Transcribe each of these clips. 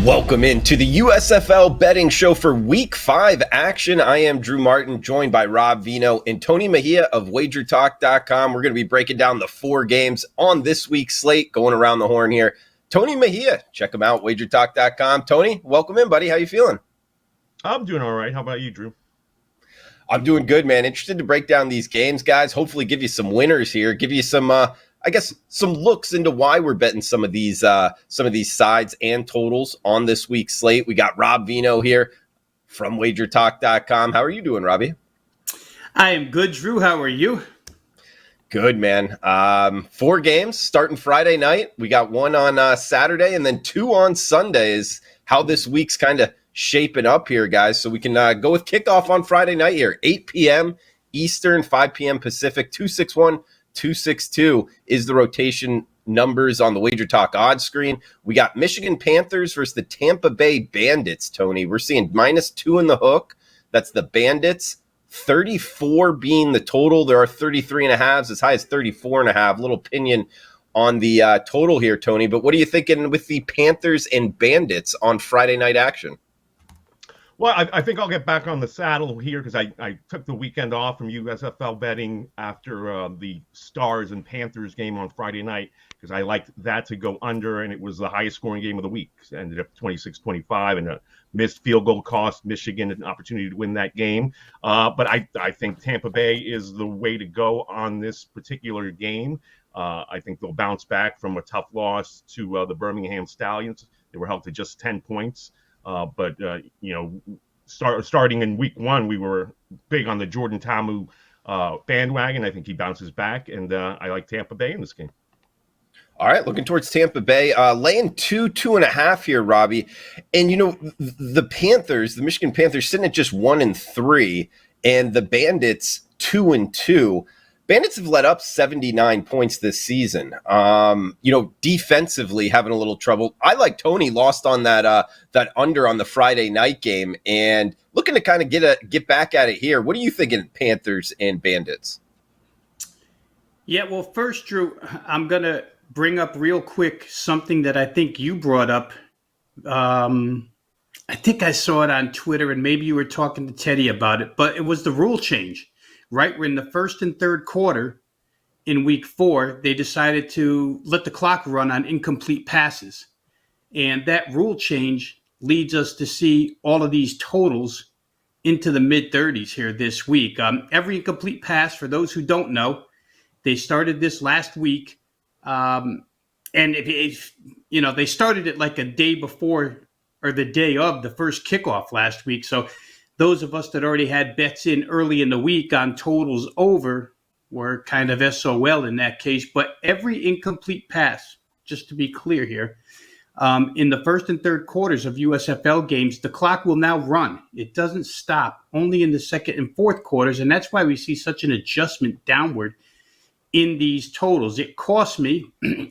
Welcome into the USFL Betting Show for Week 5 action. I am Drew Martin, joined by Rob Veno and Tony Mejia of WagerTalk.com. We're going to be breaking down the 4 games on this week's slate, going around the horn here. Tony Mejia, check him out, WagerTalk.com. Tony, welcome in, buddy. How you feeling? I'm doing all right. How about you, Drew? I'm doing good, man. Interested to break down these games, guys. Hopefully give you some winners here, give you some some looks into why we're betting some of these sides and totals on this week's slate. We got Rob Veno here from WagerTalk.com. How are you doing, Robbie? I am good, Drew. How are you? Good, man. 4 games starting Friday night. We got 1 on Saturday and then 2 on Sunday is how this week's kind of shaping up here, guys. So we can go with kickoff on Friday night here, 8 p.m. Eastern, 5 p.m. Pacific, 261. 262 is the rotation numbers on the WagerTalk odds screen. We got Michigan Panthers versus the Tampa Bay Bandits, Tony. We're seeing -2 in the hook. That's the Bandits. 34 being the total. There are 33.5s, as high as 34.5. Little opinion on the total here, Tony. But what are you thinking with the Panthers and Bandits on Friday night action? Well, I think I'll get back on the saddle here because I took the weekend off from USFL betting after the Stars and Panthers game on Friday night because I liked that to go under, and it was the highest scoring game of the week. It ended up 26-25, and a missed field goal cost Michigan an opportunity to win that game. But I think Tampa Bay is the way to go on this particular game. I think they'll bounce back from a tough loss to the Birmingham Stallions. They were held to just 10 points. Starting in week 1, we were big on the Jordan Ta'amu bandwagon. I think he bounces back, and I like Tampa Bay in this game. All right, looking towards Tampa Bay, laying 2.5 here, Robbie. And, the Panthers, the Michigan Panthers, sitting at just 1-3, and the Bandits 2-2. Bandits have let up 79 points this season. Defensively having a little trouble. I like Tony lost on that under on the Friday night game, and looking to kind of get back at it here. What are you thinking, Panthers and Bandits? Yeah, well, first, Drew, I'm gonna bring up real quick something that I think you brought up. I think I saw it on Twitter, and maybe you were talking to Teddy about it, but it was the rule change. Right, we're in the first and third quarter in week 4, they decided to let the clock run on incomplete passes. And that rule change leads us to see all of these totals into the mid-30s here this week. Every incomplete pass, for those who don't know, they started this last week. And they started it like a day before or the day of the first kickoff last week. So those of us that already had bets in early in the week on totals over were kind of SOL in that case. But every incomplete pass, just to be clear here, in the first and third quarters of USFL games, the clock will now run. It doesn't stop, only in the second and fourth quarters. And that's why we see such an adjustment downward in these totals. It cost me,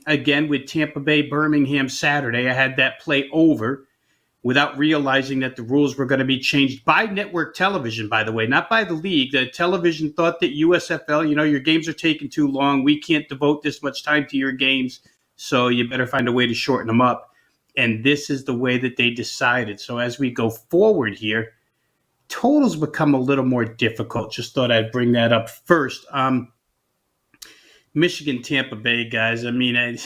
again, with Tampa Bay, Birmingham Saturday. I had that play over without realizing that the rules were going to be changed by network television, by the way, not by the league. The television thought that USFL, your games are taking too long. We can't devote this much time to your games, so you better find a way to shorten them up. And this is the way that they decided. So as we go forward here, totals become a little more difficult. Just thought I'd bring that up first. Michigan, Tampa Bay, guys. I mean, I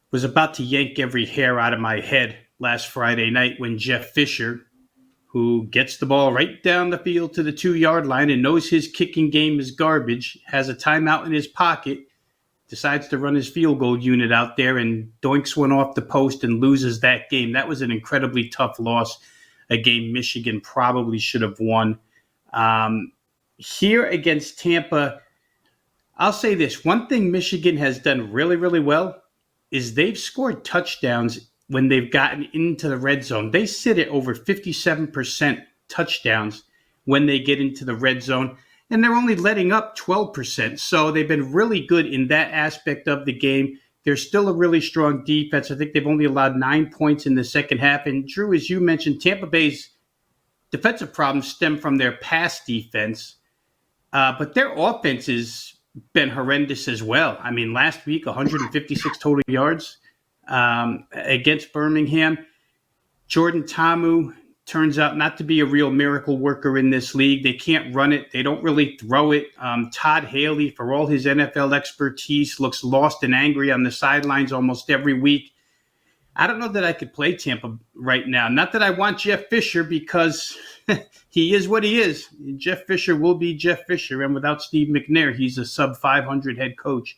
was about to yank every hair out of my head last Friday night when Jeff Fisher, who gets the ball right down the field to the 2-yard line and knows his kicking game is garbage, has a timeout in his pocket, decides to run his field goal unit out there and doinks one off the post and loses that game. That was an incredibly tough loss, a game Michigan probably should have won. Here against Tampa, I'll say this. One thing Michigan has done really, really well is they've scored touchdowns when they've gotten into the red zone. They sit at over 57% touchdowns when they get into the red zone, and they're only letting up 12%. So they've been really good in that aspect of the game. They're still a really strong defense. I think they've only allowed 9 points in the second half. And Drew, as you mentioned, Tampa Bay's defensive problems stem from their pass defense, but their offense has been horrendous as well. I mean, last week, 156 total yards against Birmingham. Jordan Ta'amu turns out not to be a real miracle worker in this league. They can't run it. They don't really throw it. Todd Haley, for all his NFL expertise, looks lost and angry on the sidelines almost every week. I don't know that I could play Tampa right now. Not that I want Jeff Fisher, because he is what he is. Jeff Fisher will be Jeff Fisher, and without Steve McNair, he's a sub-500 head coach.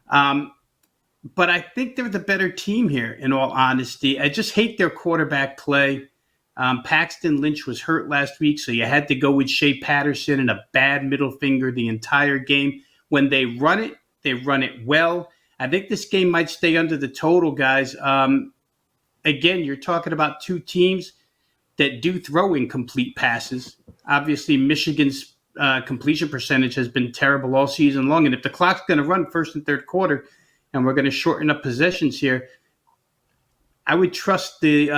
But I think they're the better team here, in all honesty. I just hate their quarterback play. Paxton Lynch was hurt last week, so you had to go with Shea Patterson and a bad middle finger the entire game. When they run it well. I think this game might stay under the total, guys. Again, you're talking about two teams that do throw incomplete passes. Obviously, Michigan's completion percentage has been terrible all season long. And if the clock's going to run first and third quarter and we're going to shorten up possessions here, I would trust the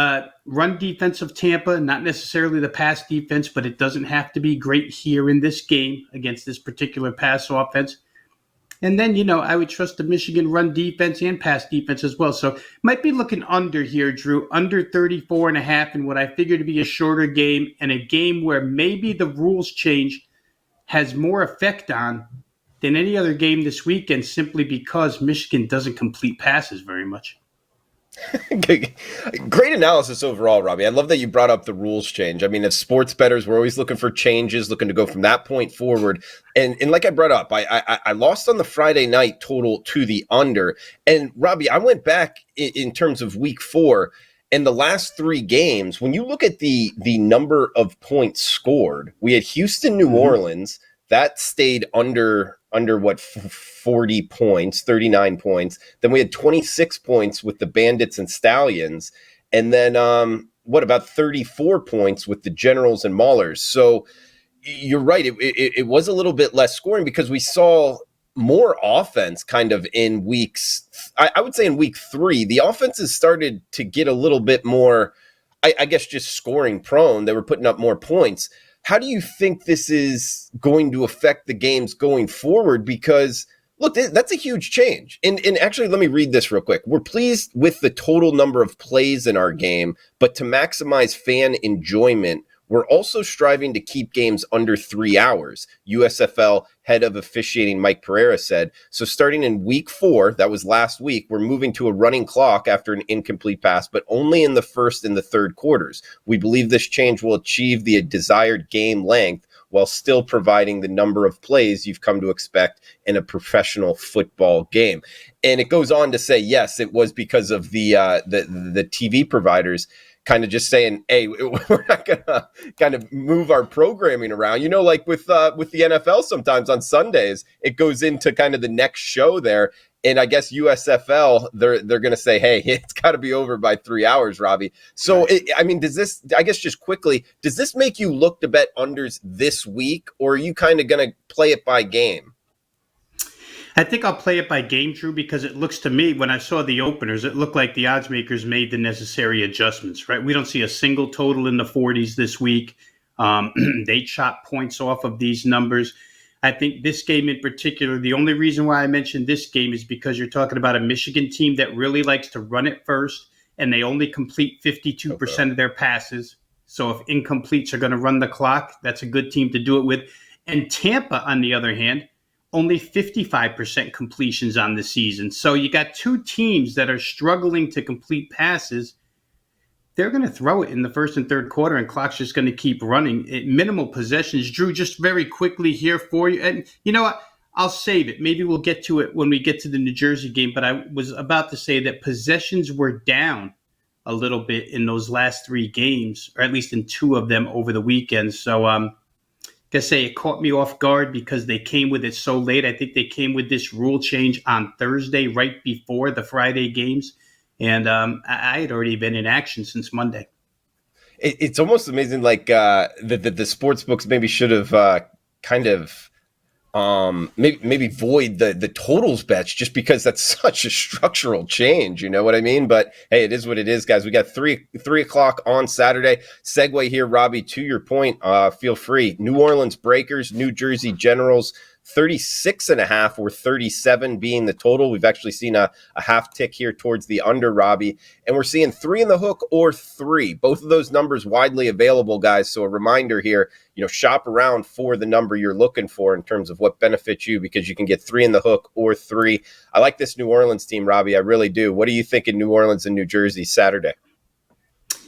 run defense of Tampa, not necessarily the pass defense, but it doesn't have to be great here in this game against this particular pass offense. And then, I would trust the Michigan run defense and pass defense as well. So might be looking under here, Drew, under 34.5 in what I figure to be a shorter game, and a game where maybe the rules change has more effect on than any other game this weekend, simply because Michigan doesn't complete passes very much. Great analysis overall, Robbie. I love that you brought up the rules change. I mean, as sports bettors, we're always looking for changes, looking to go from that point forward. And like I brought up, I lost on the Friday night total to the under. And Robbie, I went back in terms of week 4 and the last 3 games. When you look at the number of points scored, we had Houston, New Orleans. That stayed under what, 40 points, 39 points. Then we had 26 points with the Bandits and Stallions. And then about 34 points with the Generals and Maulers. So you're right. It was a little bit less scoring because we saw more offense kind of in weeks. I would say in week 3, the offenses started to get a little bit more, I guess, just scoring prone. They were putting up more points. How do you think this is going to affect the games going forward? Because, look, that's a huge change. And actually, let me read this real quick. We're pleased with the total number of plays in our game, but to maximize fan enjoyment, we're also striving to keep games under 3 hours, USFL head of officiating Mike Pereira said. So starting in week 4, that was last week, we're moving to a running clock after an incomplete pass, but only in the first and the third quarters. We believe this change will achieve the desired game length while still providing the number of plays you've come to expect in a professional football game. And it goes on to say, yes, it was because of the TV providers kind of just saying, hey, we're not going to kind of move our programming around. Like with the NFL sometimes on Sundays, it goes into kind of the next show there. And I guess USFL, they're going to say, hey, it's got to be over by 3 hours, Robbie. So, does this, I guess just quickly, does this make you look to bet unders this week, or are you kind of going to play it by game? I think I'll play it by game, Drew, because it looks to me, when I saw the openers, it looked like the odds makers made the necessary adjustments, right? We don't see a single total in the 40s this week. They chop points off of these numbers. I think this game in particular, the only reason why I mentioned this game is because you're talking about a Michigan team that really likes to run it first, and they only complete 52% of their passes. So if incompletes are going to run the clock, that's a good team to do it with. And Tampa, on the other hand, only 55% completions on the season. So you got two teams that are struggling to complete passes. They're going to throw it in the first and third quarter, and clock's just going to keep running. Minimal possessions. Drew, just very quickly here for you. And you know what? I'll save it. Maybe we'll get to it when we get to the New Jersey game. But I was about to say that possessions were down a little bit in those last 3 games, or at least in 2 of them over the weekend. So it caught me off guard because they came with it so late. I think they came with this rule change on Thursday, right before the Friday games. And I had already been in action since Monday. It's almost amazing, like the sports books maybe should have kind of maybe void the totals bets, just because that's such a structural change. You know what I mean? But hey, it is what it is, guys. We got 3 o'clock on Saturday. Segue here, Robbie, to your point. Feel free. New Orleans Breakers, New Jersey Generals. 36.5 or 37 being the total. We've actually seen a half tick here towards the under, Robbie, and we're seeing 3 in the hook or 3. Both of those numbers widely available, guys. So a reminder here, shop around for the number you're looking for in terms of what benefits you, because you can get 3 in the hook or 3. I like this New Orleans team, Robbie. I really do. What do you think in New Orleans and New Jersey Saturday?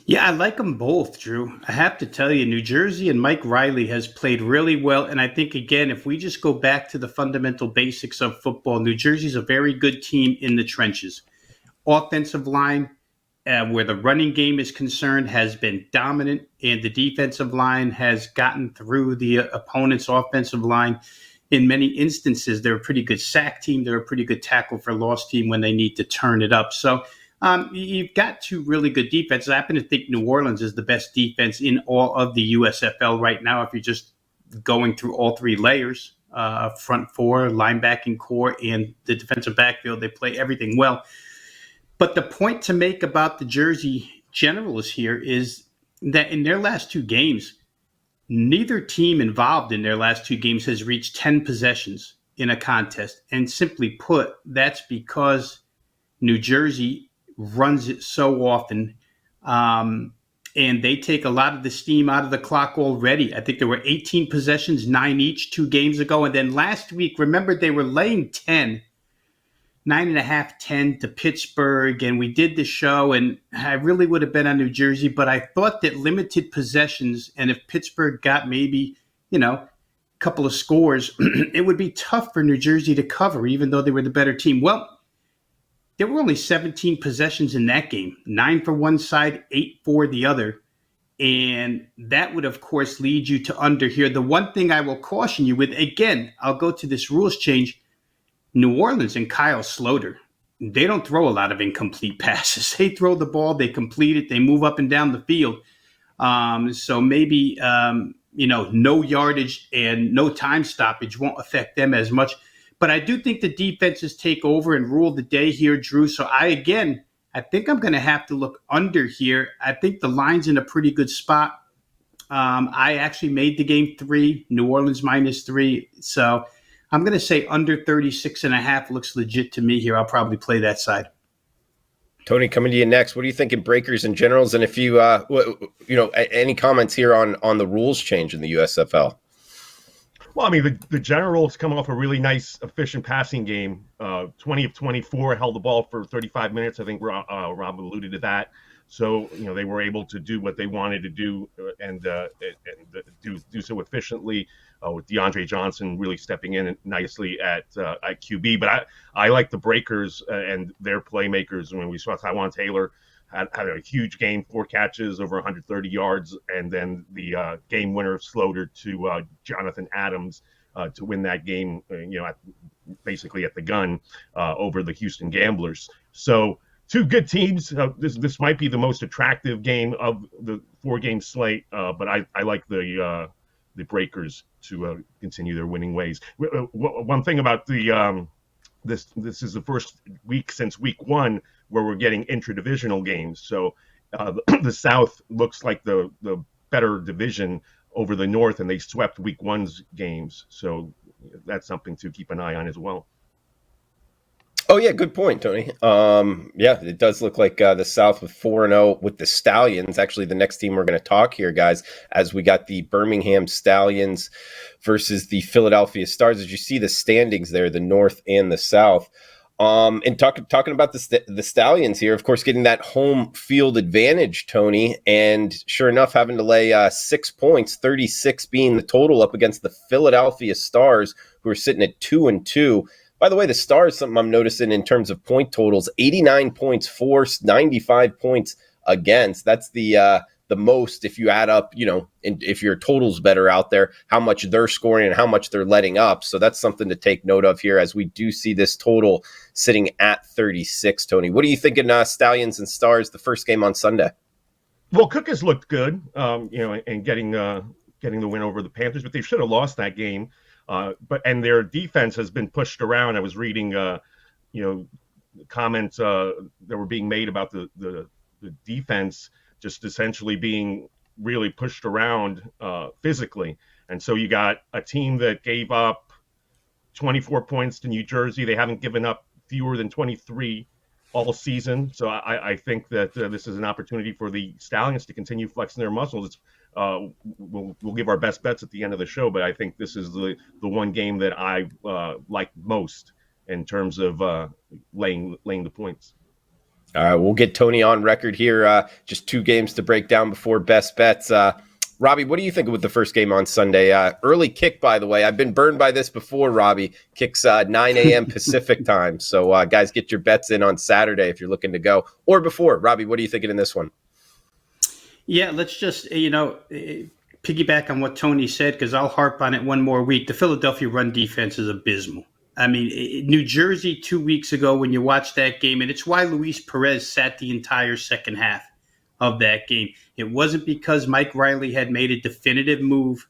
Yeah, I like them both, Drew. I have to tell you, New Jersey and Mike Riley has played really well. And I think, again, if we just go back to the fundamental basics of football, New Jersey's a very good team in the trenches. Offensive line, where the running game is concerned, has been dominant, and the defensive line has gotten through the opponent's offensive line. In many instances, they're a pretty good sack team. They're a pretty good tackle for loss team when they need to turn it up. So you've got 2 really good defenses. I happen to think New Orleans is the best defense in all of the USFL right now, if you're just going through all 3 layers, front 4, linebacking core, and the defensive backfield. They play everything well. But the point to make about the Jersey Generals here is that in their last 2 games, neither team involved in their last 2 games has reached 10 possessions in a contest. And simply put, that's because New Jersey runs it so often, and they take a lot of the steam out of the clock already. I think there were 18 possessions, 9 each 2 games ago. And then last week, remember, they were laying 9.5, 10 to Pittsburgh. And we did the show, and I really would have been on New Jersey, but I thought that limited possessions, and if Pittsburgh got maybe, a couple of scores, it would be tough for New Jersey to cover, even though they were the better team. Well, there were only 17 possessions in that game, 9 for one side, 8 for the other. And that would, of course, lead you to under here. The one thing I will caution you with, again, I'll go to this rules change. New Orleans and Kyle Sloter, they don't throw a lot of incomplete passes. They throw the ball, they complete it, they move up and down the field. So maybe, no yardage and no time stoppage won't affect them as much. But I do think the defenses take over and rule the day here, Drew. So I think I'm going to have to look under here. I think the line's in a pretty good spot. I actually made the game 3, New Orleans -3. So I'm going to say under 36.5 looks legit to me here. I'll probably play that side. Tony, coming to you next. What are you thinking, breakers and generals? And if you, any comments here on the rules change in the USFL? Well, I mean, the Generals come off a really nice, efficient passing game. 20 of 24, held the ball for 35 minutes. I think Rob alluded to that. So, they were able to do what they wanted to do and do so efficiently, with DeAndre Johnson really stepping in nicely at QB. But I like the breakers and their playmakers. When we saw Tywan Taylor had a huge game, 4 catches, over 130 yards, and then the game winner Sloter to Jonathan Adams to win that game, basically at the gun over the Houston Gamblers. So 2 good teams. This might be the most attractive game of the 4-game slate, but I like the breakers to continue their winning ways. One thing about the this is the first week since week 1 where we're getting intra-divisional games. So the South looks like the better division over the North, and they swept week 1's games. So that's something to keep an eye on as well. Oh, yeah, good point, Tony. It does look like the South with 4-0 with the Stallions. Actually, the next team we're going to talk here, guys, as we got the Birmingham Stallions versus the Philadelphia Stars. As you see the standings there, the North and the South. And talking about the Stallions here, of course, getting that home field advantage, Tony, and sure enough, having to lay 6 points, 36 being the total, up against the Philadelphia Stars, who are sitting at 2-2. By the way, the Stars, something I'm noticing in terms of point totals, 89 points for, 95 points against. That's the most if you add up, if your total's better out there, how much they're scoring and how much they're letting up. So that's something to take note of here as we do see this total sitting at 36, Tony. What are you thinking, Stallions and Stars, the first game on Sunday? Well, Cook has looked good, and getting the win over the Panthers, but they should have lost that game. But their defense has been pushed around. I was reading, comments that were being made about the defense just essentially being really pushed around physically. And so you got a team that gave up 24 points to New Jersey. They haven't given up fewer than 23 all season. So I think that this is an opportunity for the Stallions to continue flexing their muscles. We'll give our best bets at the end of the show, but I think this is the one game that I like most in terms of laying the points. All right, we'll get Tony on record here. Just 2 games to break down before best bets. Robbie, what do you think with the first game on Sunday? Early kick, by the way. I've been burned by this before, Robbie. Kicks 9 a.m. Pacific time. So, guys, get your bets in on Saturday if you're looking to go. Or before. Robbie, what are you thinking in this one? Yeah, let's just, piggyback on what Tony said, because I'll harp on it one more week. The Philadelphia run defense is abysmal. I mean, New Jersey 2 weeks ago when you watched that game, and it's why Luis Perez sat the entire second half of that game. It wasn't because Mike Riley had made a definitive move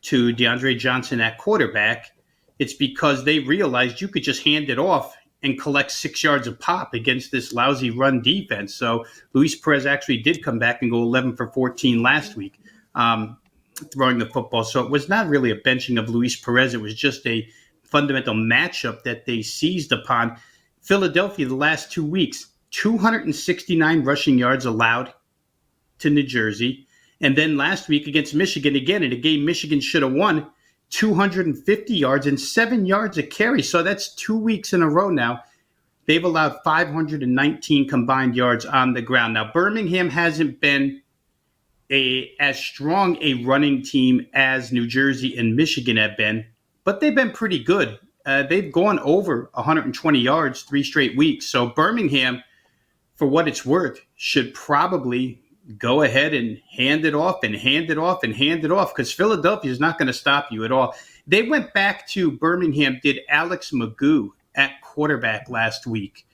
to DeAndre Johnson at quarterback. It's because they realized you could just hand it off and collect 6 yards of pop against this lousy run defense. So Luis Perez actually did come back and go 11 for 14 last week throwing the football. So it was not really a benching of Luis Perez. It was just a fundamental matchup that they seized upon. Philadelphia, the last 2 weeks, 269 rushing yards allowed to New Jersey. And then last week against Michigan, again, in a game Michigan should have won, 250 yards and 7 yards a carry. So that's 2 weeks in a row now. They've allowed 519 combined yards on the ground. Now, Birmingham hasn't been as strong a running team as New Jersey and Michigan have been, but they've been pretty good. They've gone over 120 yards 3 straight weeks. So Birmingham, for what it's worth, should probably go ahead and hand it off because Philadelphia is not going to stop you at all. They went back to Birmingham, did Alex Magoo at quarterback last week,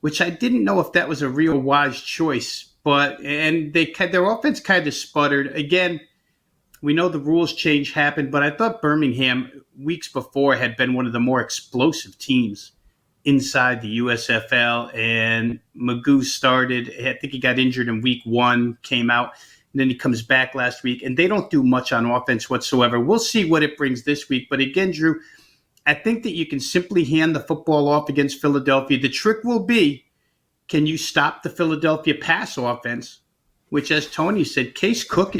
which I didn't know if that was a real wise choice. And their offense kind of sputtered. Again, we know the rules change happened, but I thought Birmingham weeks before had been one of the more explosive teams inside the USFL, and Magoo started. I think he got injured in week 1, came out, and then he comes back last week, and they don't do much on offense whatsoever. We'll see what it brings this week. But again, Drew, I think that you can simply hand the football off against Philadelphia. The trick will be, can you stop the Philadelphia pass offense, which, as Tony said, Case Cook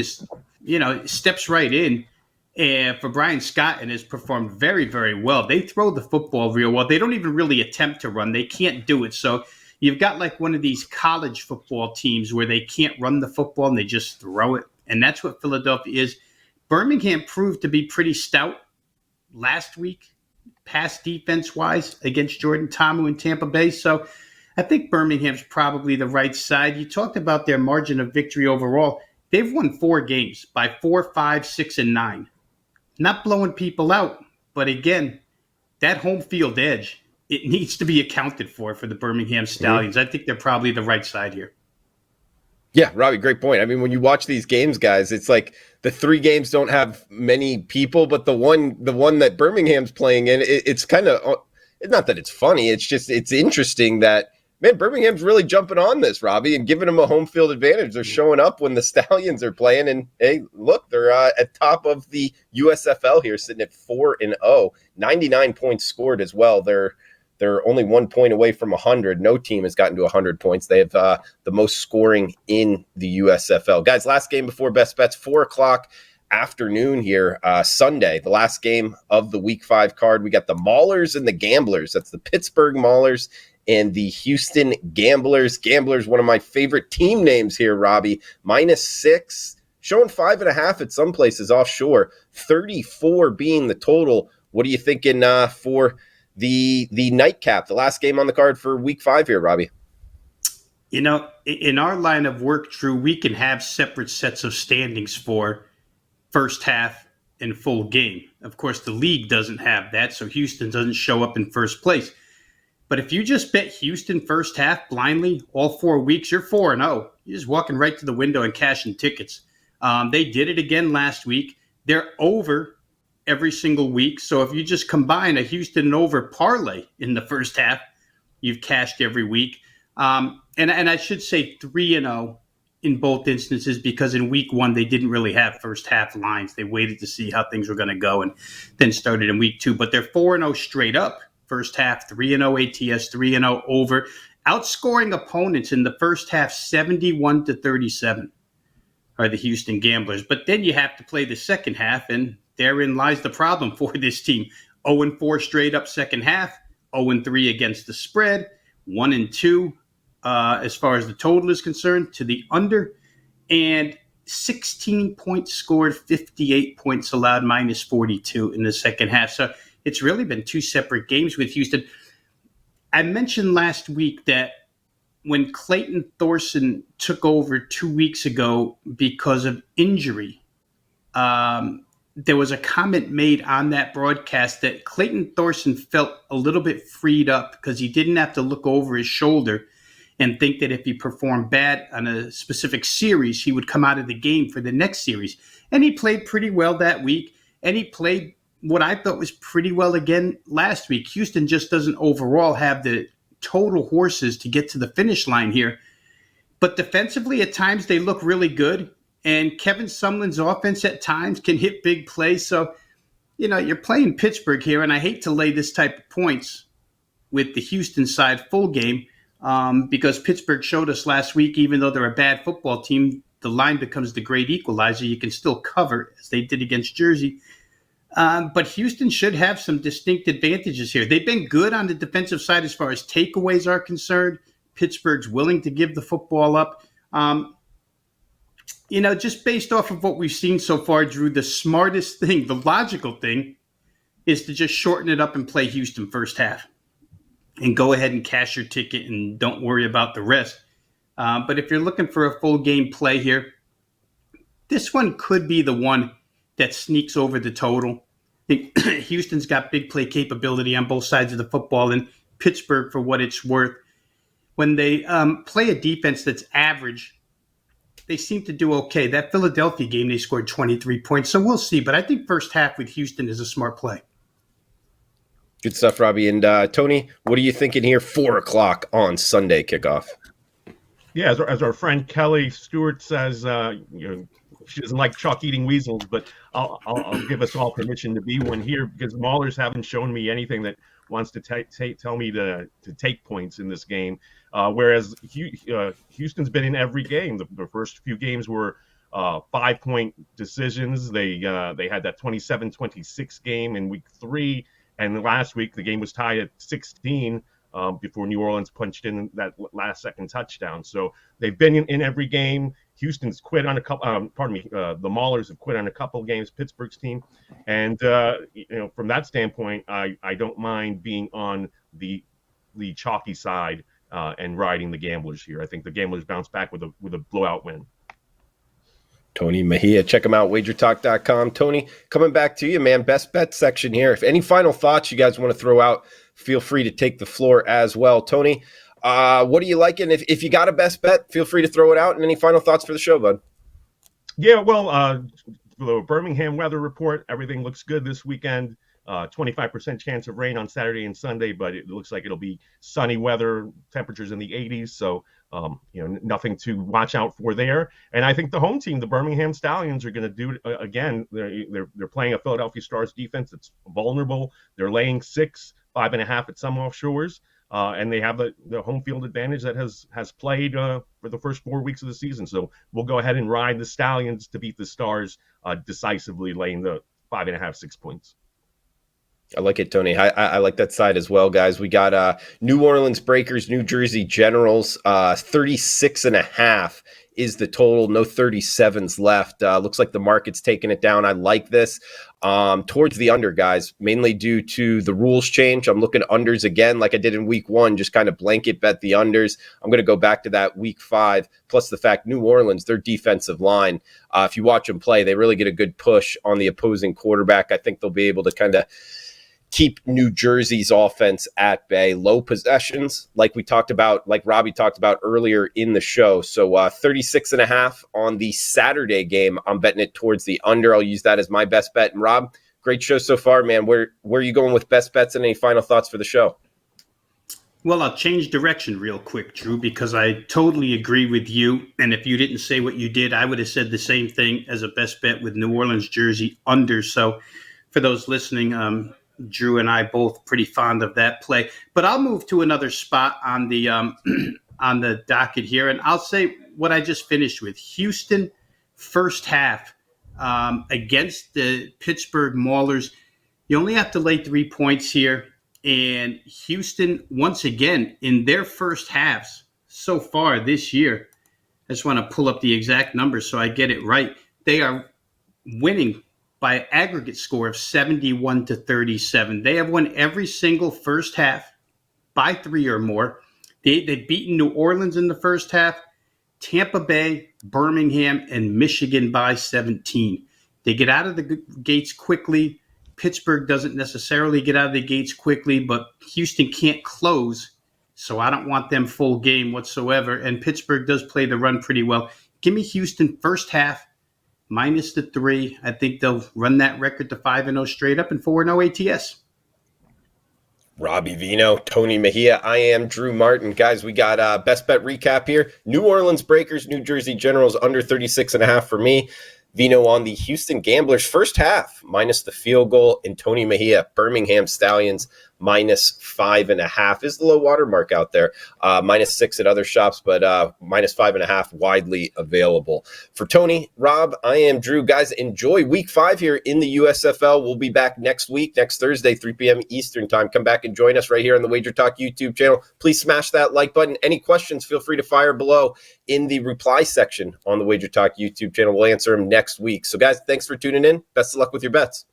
steps right in for Brian Scott and has performed very, very well. They throw the football real well. They don't even really attempt to run. They can't do it. So you've got like one of these college football teams where they can't run the football and they just throw it. And that's what Philadelphia is. Birmingham proved to be pretty stout last week, pass defense-wise, against Jordan Ta'amu in Tampa Bay. So I think Birmingham's probably the right side. You talked about their margin of victory overall. They've won 4 games by 4, 5, 6, and 9. Not blowing people out, but again, that home field edge, it needs to be accounted for the Birmingham Stallions. I think they're probably the right side here. Yeah, Robbie, great point. I mean, when you watch these games, guys, it's like the 3 games don't have many people, but the one that Birmingham's playing in, it's kind of, not that it's funny, it's just, it's interesting that, man, Birmingham's really jumping on this, Robbie, and giving them a home field advantage. They're showing up when the Stallions are playing, and hey, look, they're at top of the USFL here, sitting at 4-0, 99 points scored as well. They're only 1 point away from 100. No team has gotten to 100 points. They have the most scoring in the USFL. Guys, last game before Best Bets, 4:00 afternoon here, Sunday, the last game of the Week 5 card. We got the Maulers and the Gamblers. That's the Pittsburgh Maulers and the Houston Gamblers. Gamblers, one of my favorite team names here, Robbie. -6, showing 5.5 at some places offshore. 34 being the total. What are you thinking for the nightcap, the last game on the card for Week 5 here, Robbie? In our line of work, Drew, we can have separate sets of standings for first half and full game. Of course, the league doesn't have that, so Houston doesn't show up in first place. But if you just bet Houston first half blindly all 4 weeks, you're 4-0. You're just walking right to the window and cashing tickets. They did it again last week. They're over every single week. So if you just combine a Houston over parlay in the first half, you've cashed every week. And I should say 3-0 in both instances because in week one, they didn't really have first half lines. They waited to see how things were going to go and then started in week two. But they're 4-0 straight up. First half, 3-0 ATS, 3-0 over. Outscoring opponents in the first half 71-37 are the Houston Gamblers. But then you have to play the second half, and therein lies the problem for this team. 0-4 straight up second half, 0-3 against the spread, 1-2 as far as the total is concerned to the under, and 16 points scored, 58 points allowed, minus 42 in the second half. So it's really been two separate games with Houston. I mentioned last week that when Clayton Thorson took over 2 weeks ago because of injury, there was a comment made on that broadcast that Clayton Thorson felt a little bit freed up because he didn't have to look over his shoulder and think that if he performed bad on a specific series, he would come out of the game for the next series. And he played pretty well that week, and he played what I thought was pretty well again last week. Houston just doesn't overall have the total horses to get to the finish line here. But defensively, at times, they look really good. And Kevin Sumlin's offense at times can hit big plays. So, you're playing Pittsburgh here, and I hate to lay this type of points with the Houston side full game because Pittsburgh showed us last week, even though they're a bad football team, the line becomes the great equalizer. You can still cover, as they did against Jersey. But Houston should have some distinct advantages here. They've been good on the defensive side as far as takeaways are concerned. Pittsburgh's willing to give the football up. Just based off of what we've seen so far, Drew, the smartest thing, the logical thing, is to just shorten it up and play Houston first half and go ahead and cash your ticket and don't worry about the rest. But if you're looking for a full game play here, this one could be the one that sneaks over the total. I think Houston's got big play capability on both sides of the football, and Pittsburgh, for what it's worth, when they play a defense that's average, they seem to do okay. That Philadelphia game, they scored 23 points, so we'll see. But I think first half with Houston is a smart play. Good stuff, Robbie. And Tony, what are you thinking here? 4:00 on Sunday kickoff. Yeah, as our friend Kelly Stewart says, she doesn't like chalk-eating weasels, but I'll give us all permission to be one here because Maulers haven't shown me anything that wants to tell me to take points in this game. Whereas Houston's been in every game. The first few games were 5-point decisions. They had that 27-26 game in week 3, and last week the game was tied at 16 before New Orleans punched in that last second touchdown. So they've been in every game. Houston's quit on a couple. The Maulers have quit on a couple games. Pittsburgh's team, and from that standpoint, I don't mind being on the chalky side and riding the Gamblers here. I think the Gamblers bounce back with a blowout win. Tony Mejia, check him out, WagerTalk.com. Tony, coming back to you, man. Best bet section here. If any final thoughts you guys want to throw out, feel free to take the floor as well. Tony, what are you liking? If you got a best bet, feel free to throw it out. And any final thoughts for the show, bud? Yeah, well, the Birmingham weather report, everything looks good this weekend. 25% chance of rain on Saturday and Sunday, but it looks like it'll be sunny weather, temperatures in the 80s. So, nothing to watch out for there. And I think the home team, the Birmingham Stallions, are going to do it again. They're playing a Philadelphia Stars defense that's vulnerable. They're laying 6, 5.5 at some offshores. And they have the home field advantage that has played for the first 4 weeks of the season. So we'll go ahead and ride the Stallions to beat the Stars decisively, laying the 5.5, 6 points. I like it, Tony. I like that side as well, guys. We got New Orleans Breakers, New Jersey Generals, 36.5 is the total. No 37s left. Looks like the market's taking it down. I like this. Towards the under, guys, mainly due to the rules change. I'm looking at unders again, like I did in week 1, just kind of blanket bet the unders. I'm going to go back to that week 5, plus the fact New Orleans, their defensive line, if you watch them play, they really get a good push on the opposing quarterback. I think they'll be able to kind of keep New Jersey's offense at bay, low possessions, like we talked about, like Robbie talked about earlier in the show. So 36.5 on the Saturday game. I'm betting it towards the under. I'll use that as my best bet. And Rob, great show so far, man. Where are you going with best bets and any final thoughts for the show? Well, I'll change direction real quick, Drew, because I totally agree with you. And if you didn't say what you did, I would have said the same thing as a best bet with New Orleans jersey under. So for those listening, Drew and I both pretty fond of that play. But I'll move to another spot on the on the docket here, and I'll say what I just finished with. Houston first half against the Pittsburgh Maulers. You only have to lay 3 points here. And Houston, once again, in their first halves so far this year, I just want to pull up the exact numbers so I get it right. They are winning by an aggregate score of 71-37. They have won every single first half by 3 or more. They've beaten New Orleans in the first half, Tampa Bay, Birmingham, and Michigan by 17. They get out of the gates quickly. Pittsburgh doesn't necessarily get out of the gates quickly, but Houston can't close, so I don't want them full game whatsoever. And Pittsburgh does play the run pretty well. Give me Houston first half, minus the 3. I think they'll run that record to 5-0 straight up and 4-0 ATS. Robbie Veno, Tony Mejia. I am Drew Martin. Guys, we got best bet recap here. New Orleans Breakers, New Jersey Generals under 36.5 for me. Veno on the Houston Gamblers first half, minus the field goal, and Tony Mejia, Birmingham Stallions, minus 5.5 is the low water mark out there. Minus 6 at other shops, but minus 5.5 widely available. For Tony, Rob, I am Drew. Guys, enjoy week 5 here in the USFL. We'll be back next week, next Thursday, 3 p.m. Eastern time. Come back and join us right here on the WagerTalk YouTube channel. Please smash that like button. Any questions, feel free to fire below in the reply section on the WagerTalk YouTube channel. We'll answer them next week. So, guys, thanks for tuning in. Best of luck with your bets.